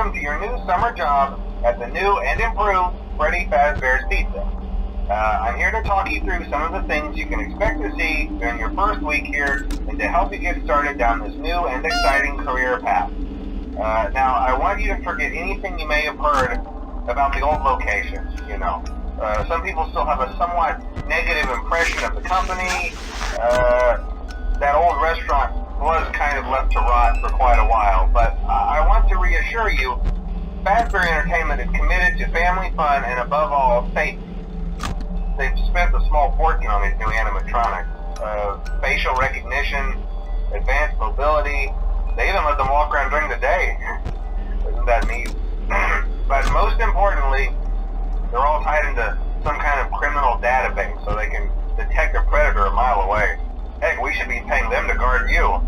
welcome to your new summer job at the new and improved Freddy Fazbear's Pizza. I'm here to talk you through some of the things you can expect to see during your first week here and to help you get started down this new and exciting career path. Now, I want you to forget anything you may have heard about the old location, you know. Some people still have a somewhat negative impression of the company. That old restaurant was kind of left to rot for quite a while, but I want to reassure you, Fazbear Entertainment is committed to family fun and above all, safety. They've spent a small fortune on these new animatronics. Facial recognition, advanced mobility, they even let them walk around during the day. Isn't that neat? But most importantly, they're all tied into some kind of criminal database so they can detect a predator a mile away. Heck, we should be paying them to guard you.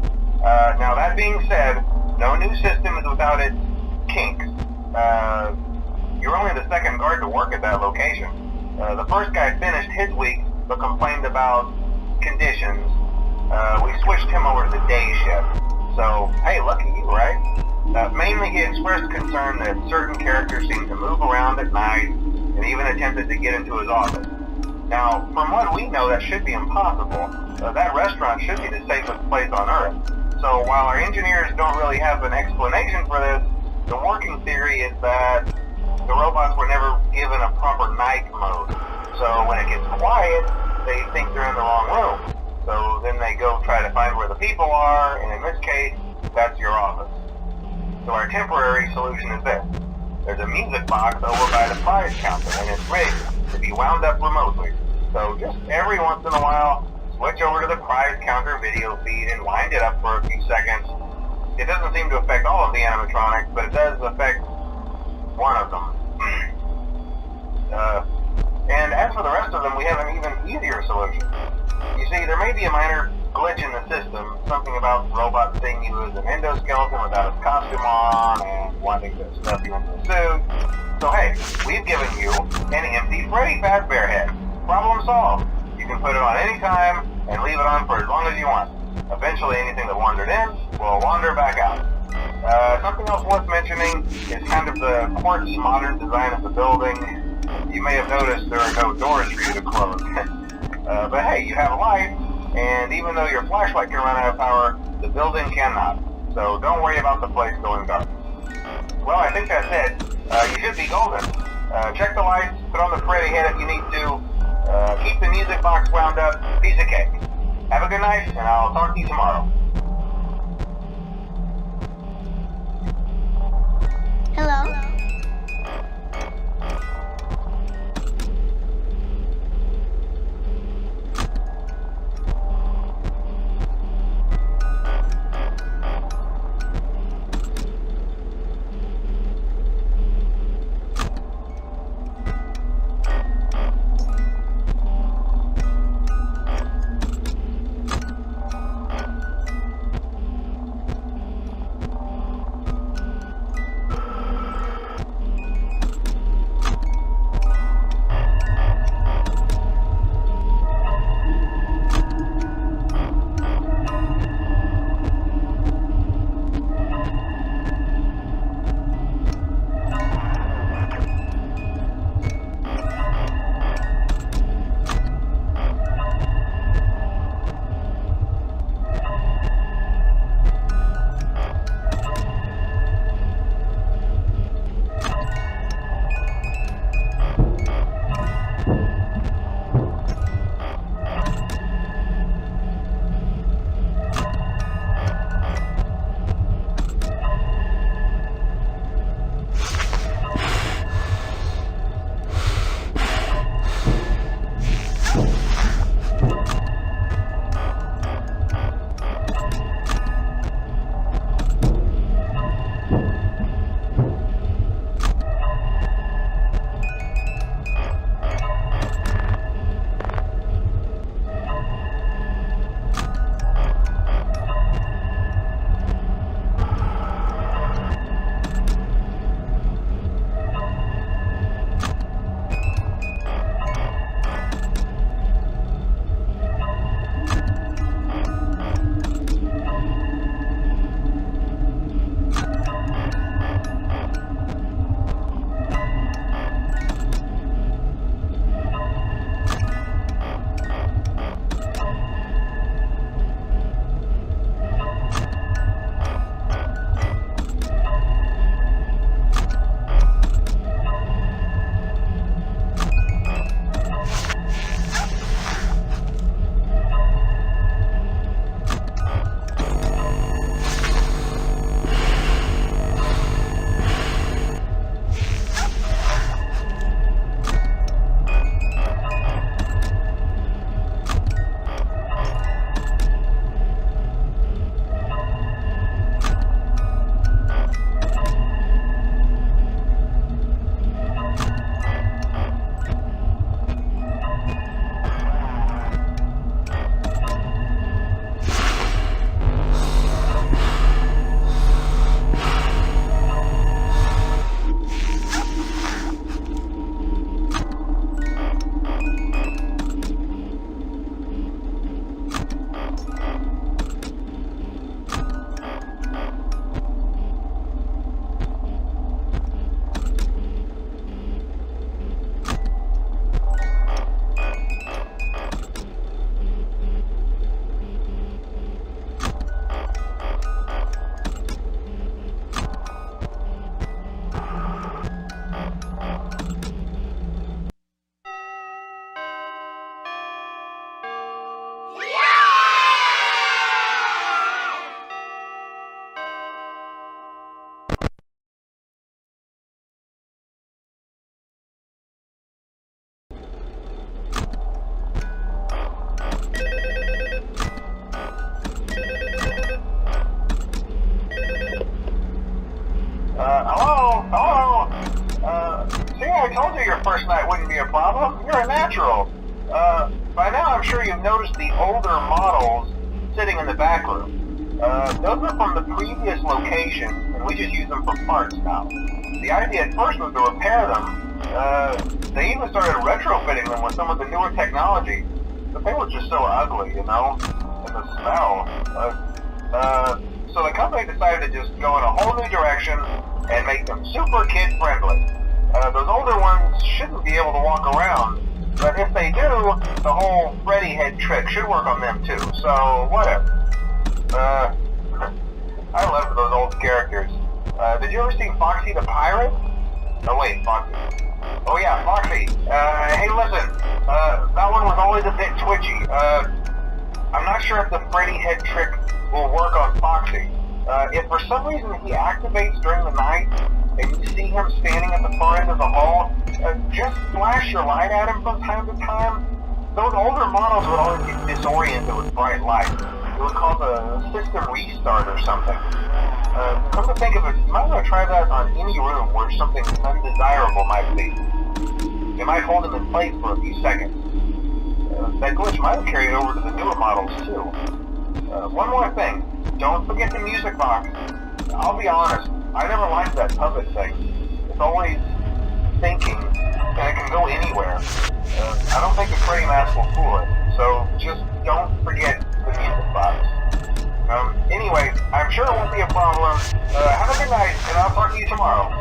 Now that being said, no new system is without its kinks. You're only the second guard to work at that location. The first guy finished his week but complained about conditions. We switched him over to the day shift. So, hey, lucky you, right? Mainly he expressed concern that certain characters seemed to move around at night and even attempted to get into his office. Now, from what we know, that should be impossible. That restaurant should be the safest place on Earth. So while our engineers don't really have an explanation for this, the working theory is that the robots were never given a proper night mode. So when it gets quiet, they think they're in the wrong room. So then they go try to find where the people are, and in this case, that's your office. So our temporary solution is this. There's a music box over by the prize counter, and it's rigged to be wound up remotely. So just every once in a while, switch over to the prize counter video feed and wind it up for a few seconds. It doesn't seem to affect all of the animatronics, but it does affect one of them. And as for the rest of them, we have an even easier solution. You see, there may be a minor glitch in the system, something about robots seeing you as an endoskeleton without its costume on and wanting to stuff you into a suit. So hey, we've given you an empty Freddy Fazbear head. Problem solved. You can put it on any time and leave it on for as long as you want. Eventually anything that wandered in will wander back out. Something else worth mentioning is kind of the quartz modern design of the building. You may have noticed there are no doors for you to close. But hey, you have a light, and even though your flashlight can run out of power, the building cannot. So don't worry about the place going dark. Well, I think that's it. You should be golden. Check the lights, put on the Freddy head if you need to. Keep the music box wound up, piece of cake. Have a good night, and I'll talk to you tomorrow. Hello? your first night wouldn't be a problem. You're a natural. By now I'm sure you've noticed the older models sitting in the back room. Those are from the previous location, and we just use them for parts now. The idea at first was to repair them. They even started retrofitting them with some of the newer technology, but they were just so ugly, you know, and the smell. So the company decided to just go in a whole new direction and make them super kid-friendly. Those older ones shouldn't be able to walk around, but if they do, the whole Freddy head trick should work on them too, so whatever. I love those old characters. Did you ever see Foxy the Pirate? Oh wait, Foxy. Oh yeah, Foxy. Hey listen, that one was always a bit twitchy. I'm not sure if the Freddy head trick will work on Foxy. If for some reason he activates during the night, and you see him standing at the far end of the hall, just flash your light at him from time to time. Those older models would always get disoriented with bright light. It would cause a system restart or something. Come to think of it, you might want to try that on any room where something undesirable might be. It might hold him in place for a few seconds. That glitch might have carried over to the newer models too. One more thing, don't forget the music box. I'll be honest, I never liked that puppet thing. It's always thinking, and it can go anywhere. I don't think the Freddy mask will fool it, so just don't forget the music box. Anyway, I'm sure it won't be a problem. Have a good night, and I'll talk to you tomorrow.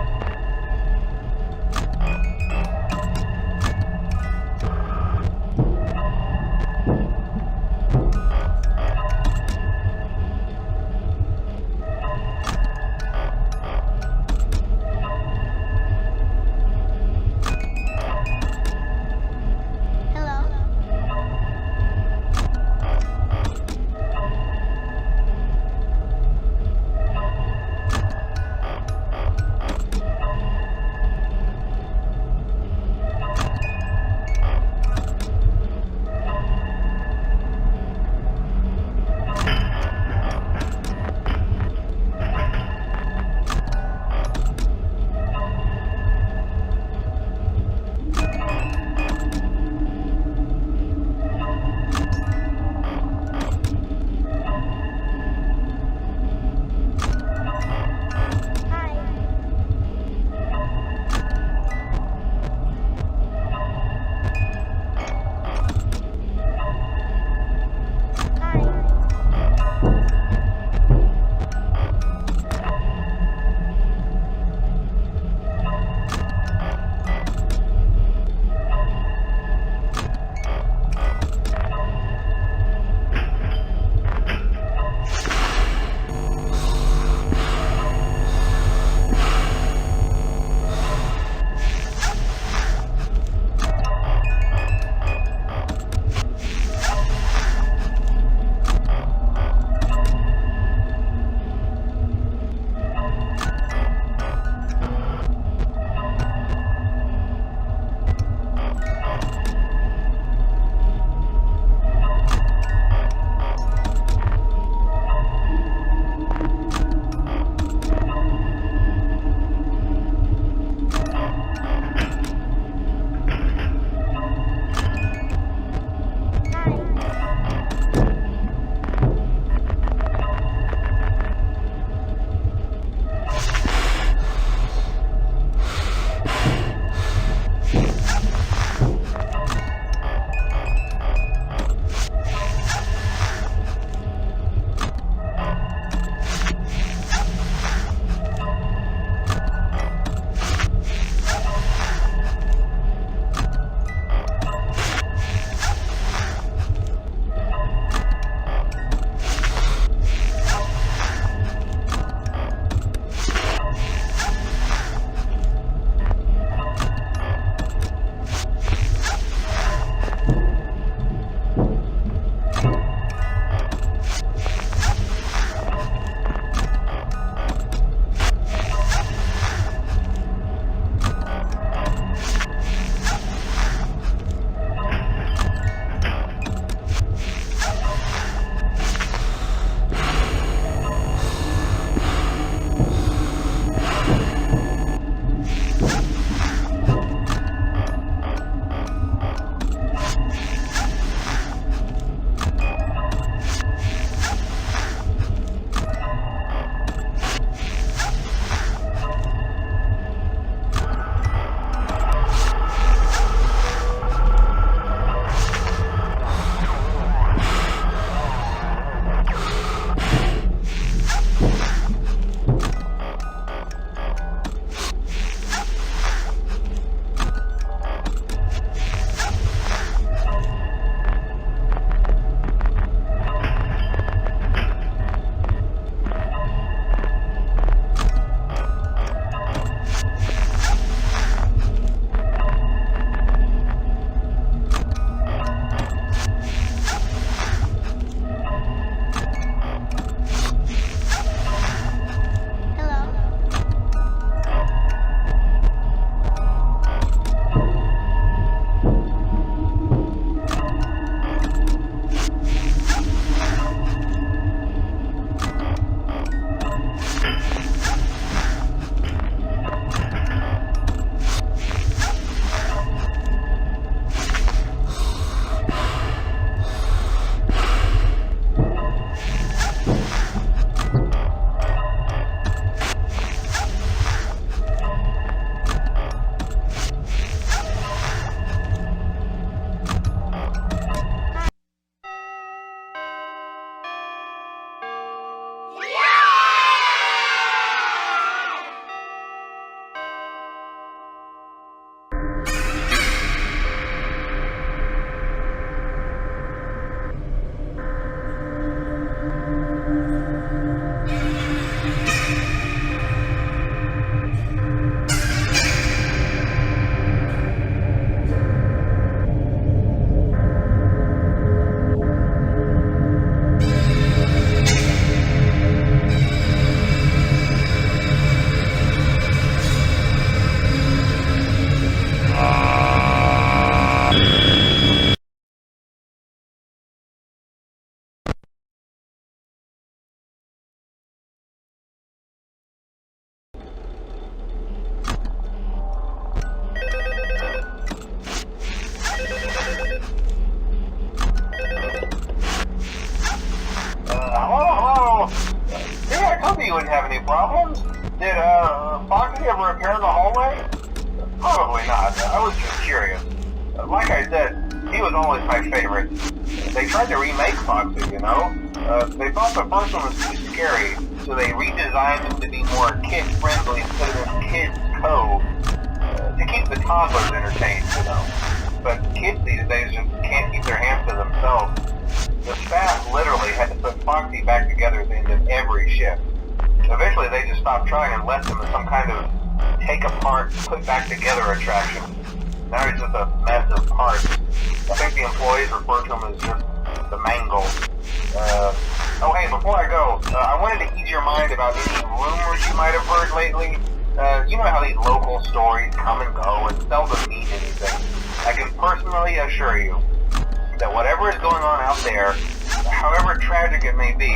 told you you wouldn't have any problems. Did Foxy ever appear in the hallway? Probably not. I was just curious. Like I said, he was always my favorite. They tried to remake Foxy, you know? They thought the first one was too scary, so they redesigned him to be more kid-friendly instead of this Kids Cove, to keep the toddlers entertained, you know? But kids these days just can't keep their hands to themselves. The staff literally had to put Foxy back together at the end of every shift. Eventually they just stopped trying and left him as some kind of take apart, put back together attraction. Now he's just a mess of parts. I think the employees refer to him as just the mangle. Oh hey, before I go, I wanted to ease your mind about any rumors you might have heard lately. You know how these local stories come and go and seldom mean anything. I can personally assure you that whatever is going on out there, however tragic it may be,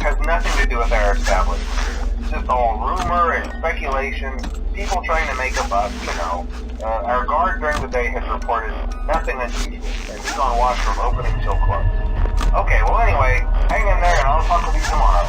has nothing to do with our establishment. It's just all rumor and speculation, people trying to make a buck, you know. Our guard during the day has reported nothing unusual, and he's on watch from opening till close. Okay, well anyway, hang in there and I'll talk with you tomorrow.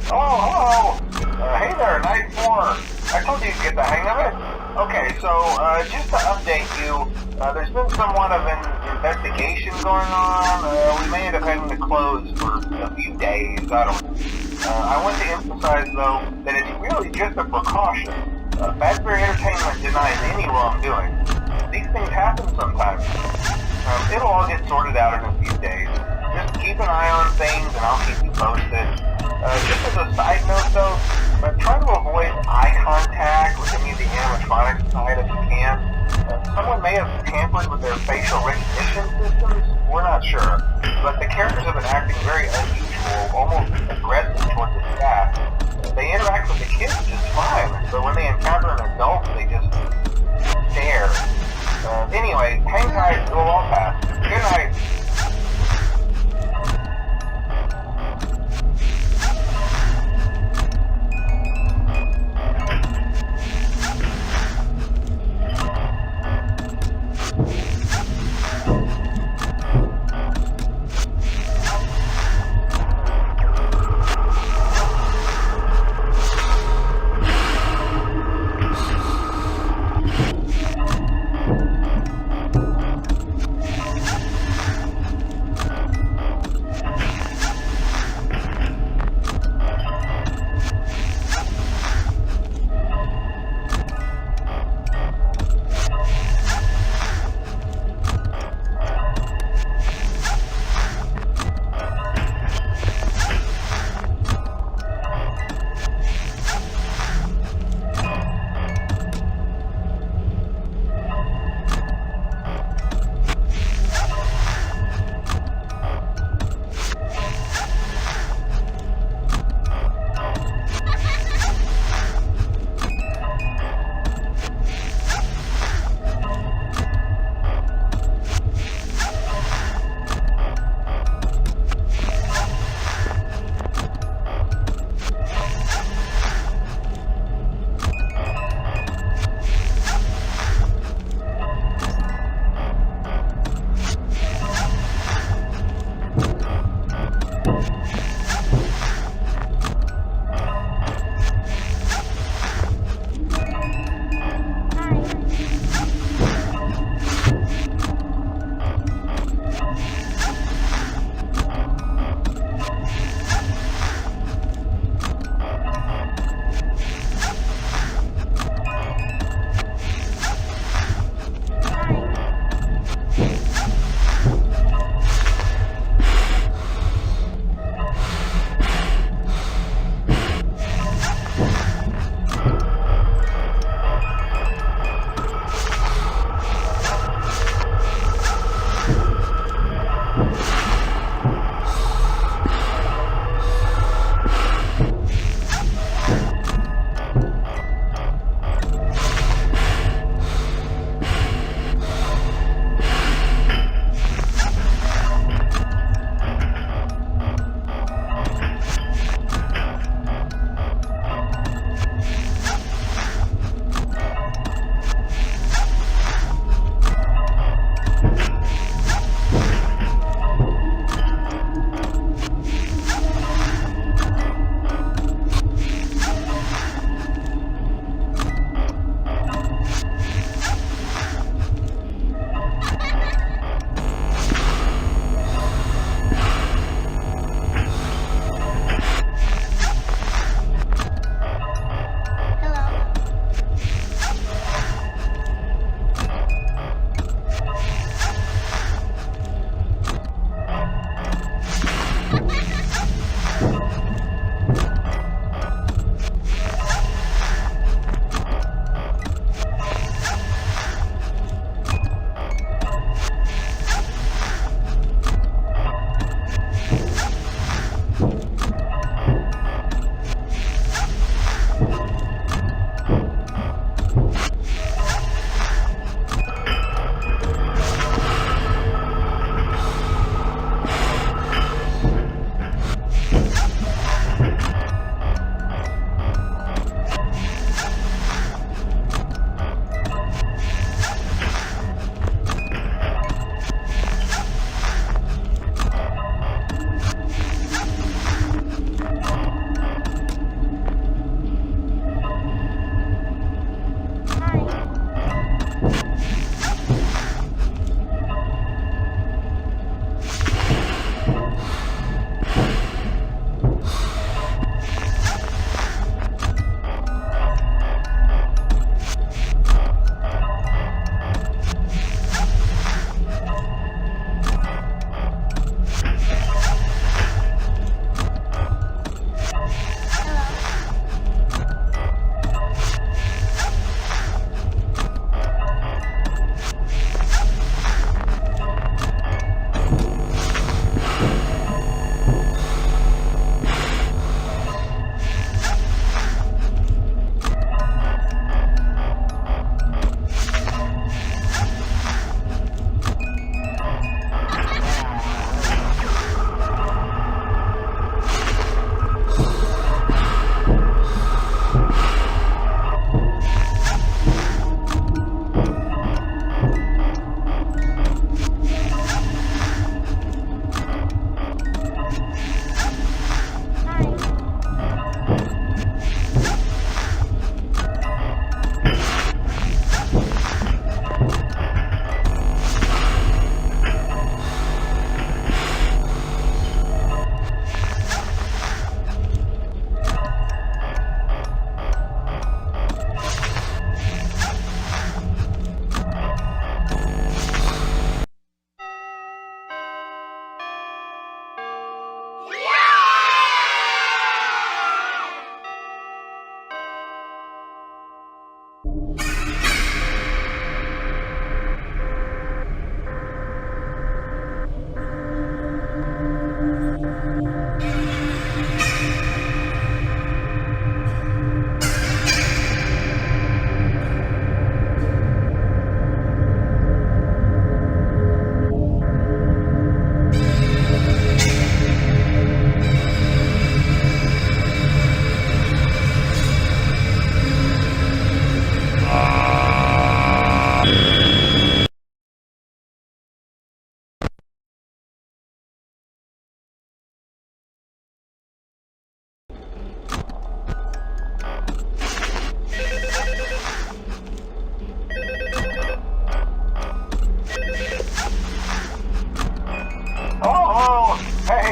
Oh, hello! Hey there, Night 4. I told you to get the hang of it. Okay, so, just to update you, there's been somewhat of an investigation going on. We may end up having to close for a few days, I don't know. I want to emphasize, though, that it's really just a precaution. Fazbear Entertainment denies any wrongdoing. These things happen sometimes. It'll all get sorted out in a few days. Just keep an eye on things and I'll keep you posted. Just as a side note though, try to avoid eye contact with any of the animatronics side if you can. Someone may have tampered with their facial recognition systems, we're not sure. But the characters have been acting very unusual, almost aggressive towards the staff. They interact with the kids just fine, but when they encounter an adult, they just stare. Anyway, hang tight, it'll all pass. Good night.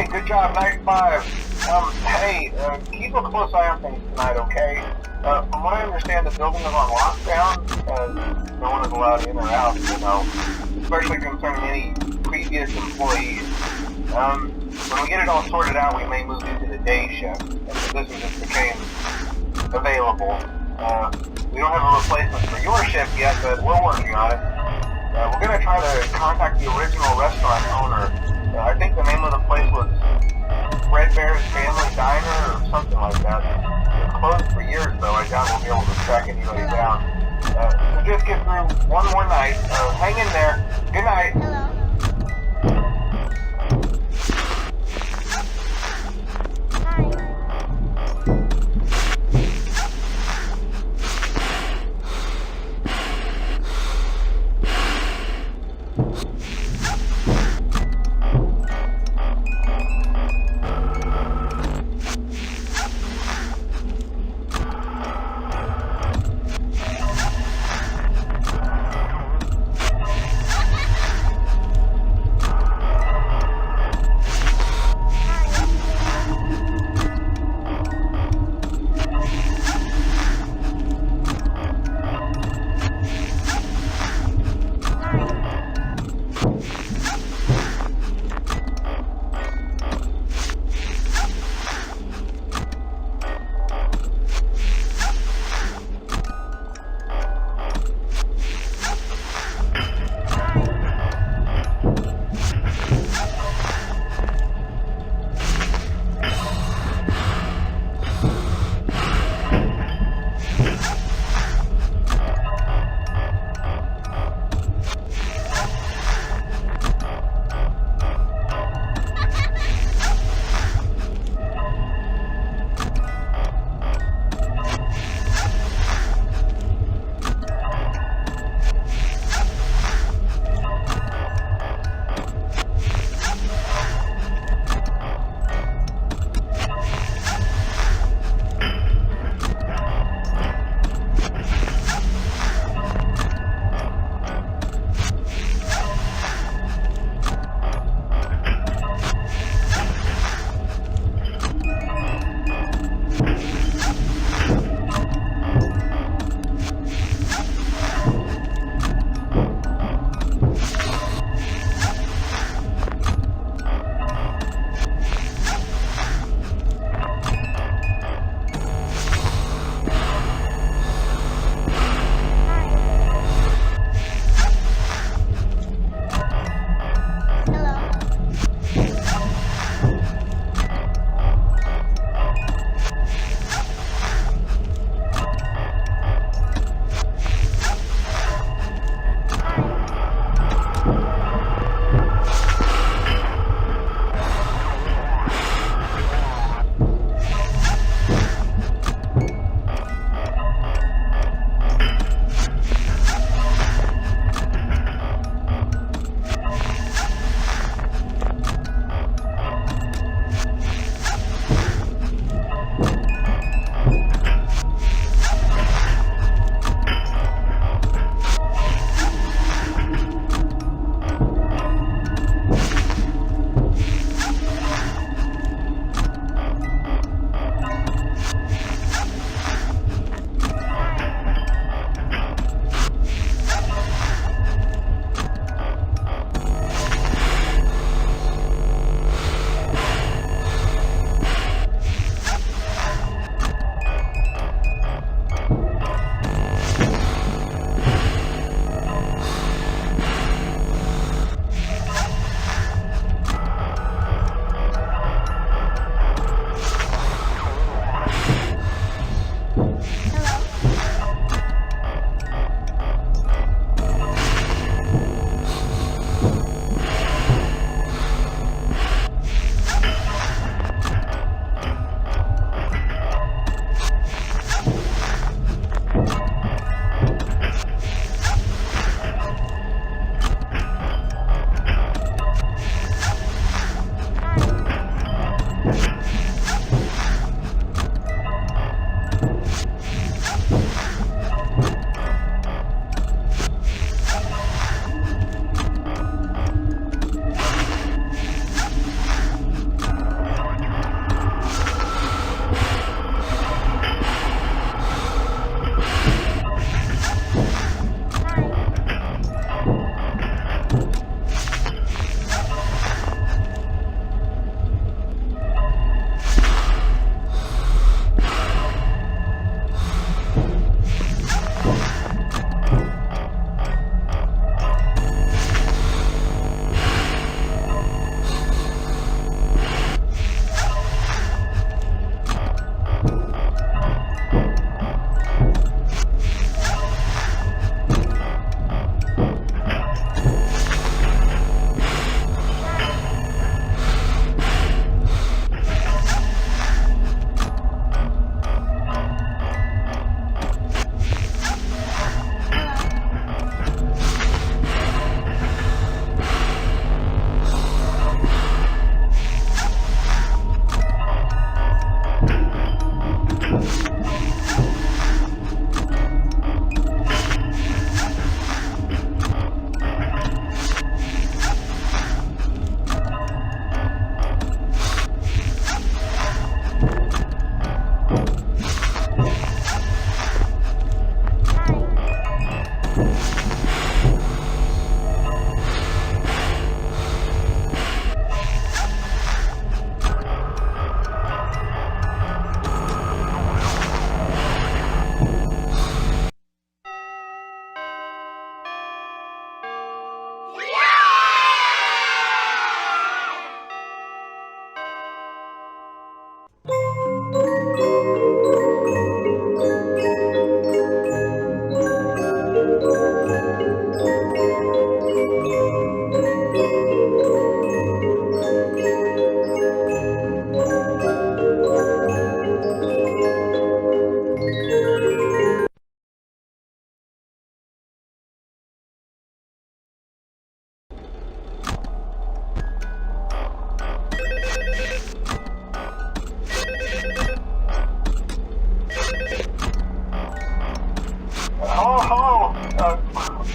Hey, good job, night 5. Hey, keep a close eye on things tonight, okay? From what I understand, the building is on lockdown. No one is allowed in or out, especially concerning any previous employees. When we get it all sorted out, we may move you to the day shift. The position just became available. We don't have a replacement for your shift yet, but we're working on it. We're going to try to contact the original restaurant owner. I think the name of the place was Freddy's Family Diner or something like that. It's closed for years, though. I doubt we'll be able to track anybody down. So just get through one more night. Hang in there. Good night. Hello.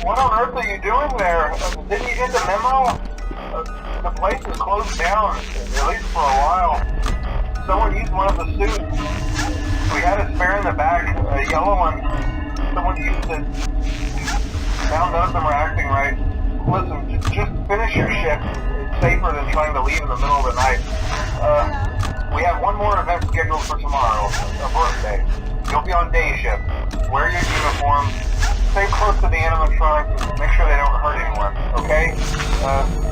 What on earth are you doing there? Didn't you get the memo? The place is closed down, at least for a while. Someone used one of the suits. We had a spare in the back, a yellow one. Someone used it. Now none of them are acting right. Listen, just finish your shift. It's safer than trying to leave in the middle of the night. We have one more event scheduled for tomorrow, a birthday. You'll be on day shift. Wear your uniform. Stay close to the animatronics and make sure they don't hurt anyone, okay?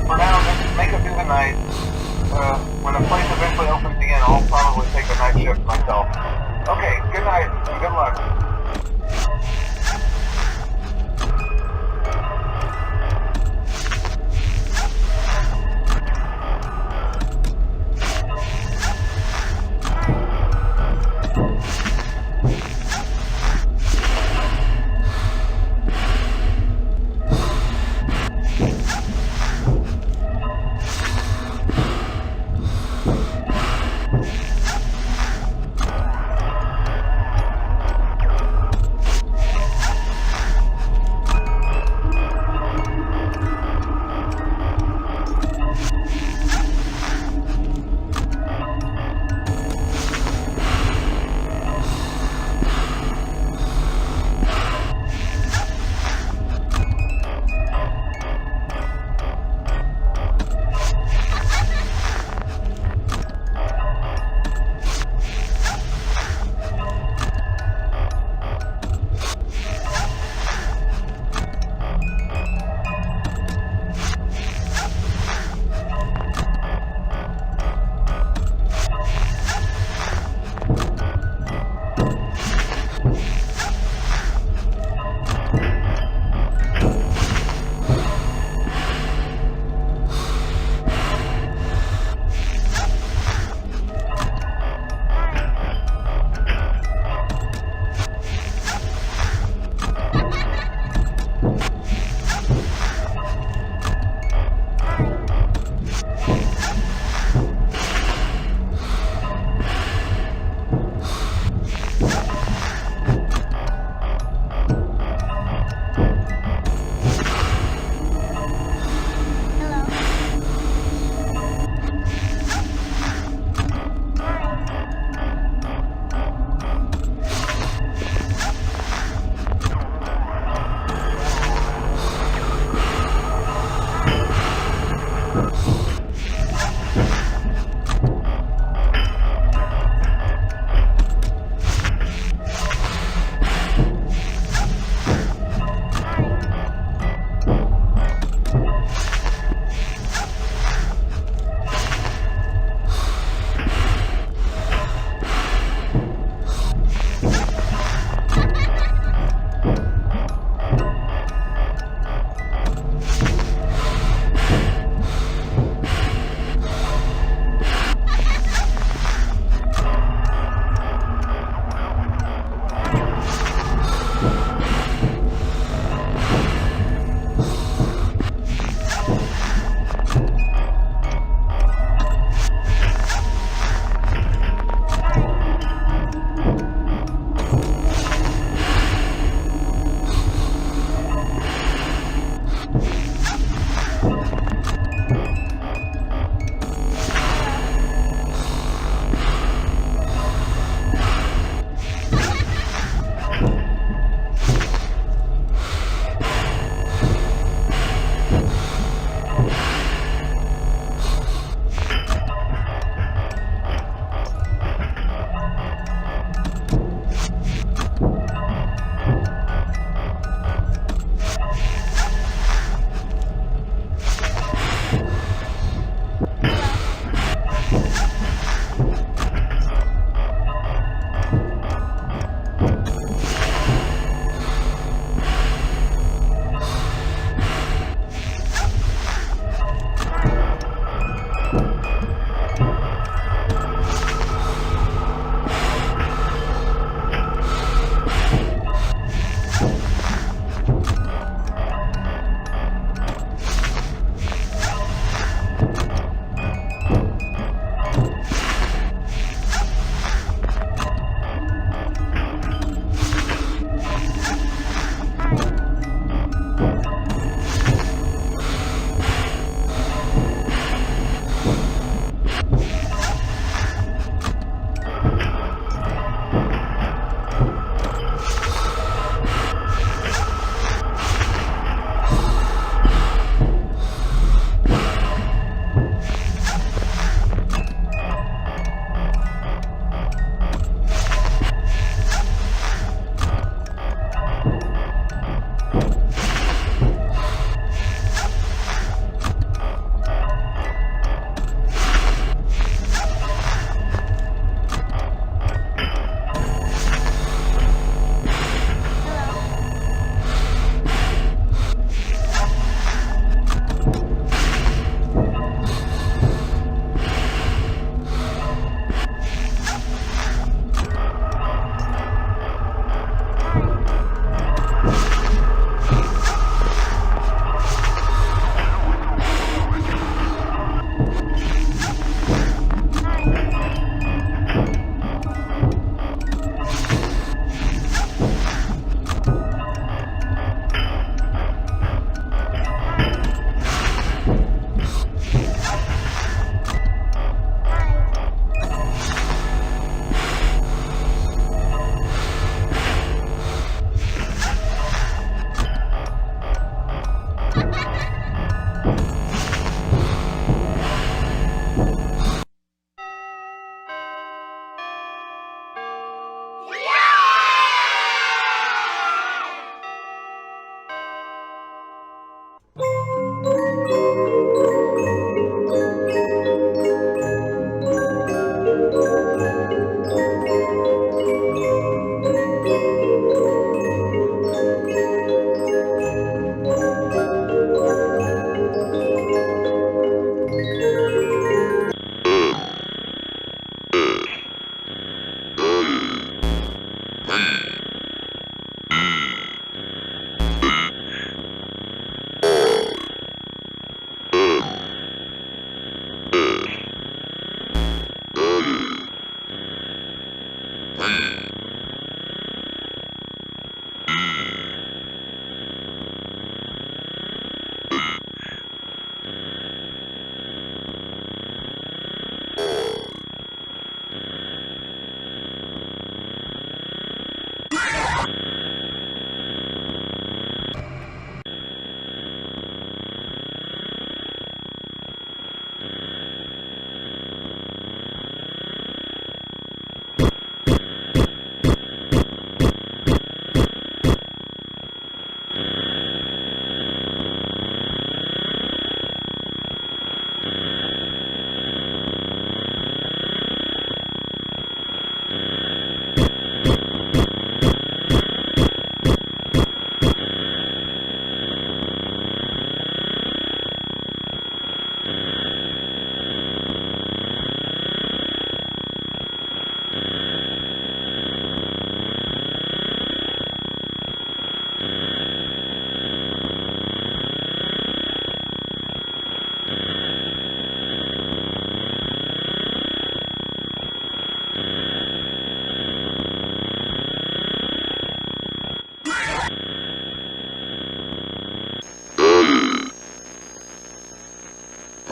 For now, just make it through the night. When the place eventually opens again, I'll probably take a night shift myself. Okay, good night and good luck.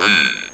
Hmm.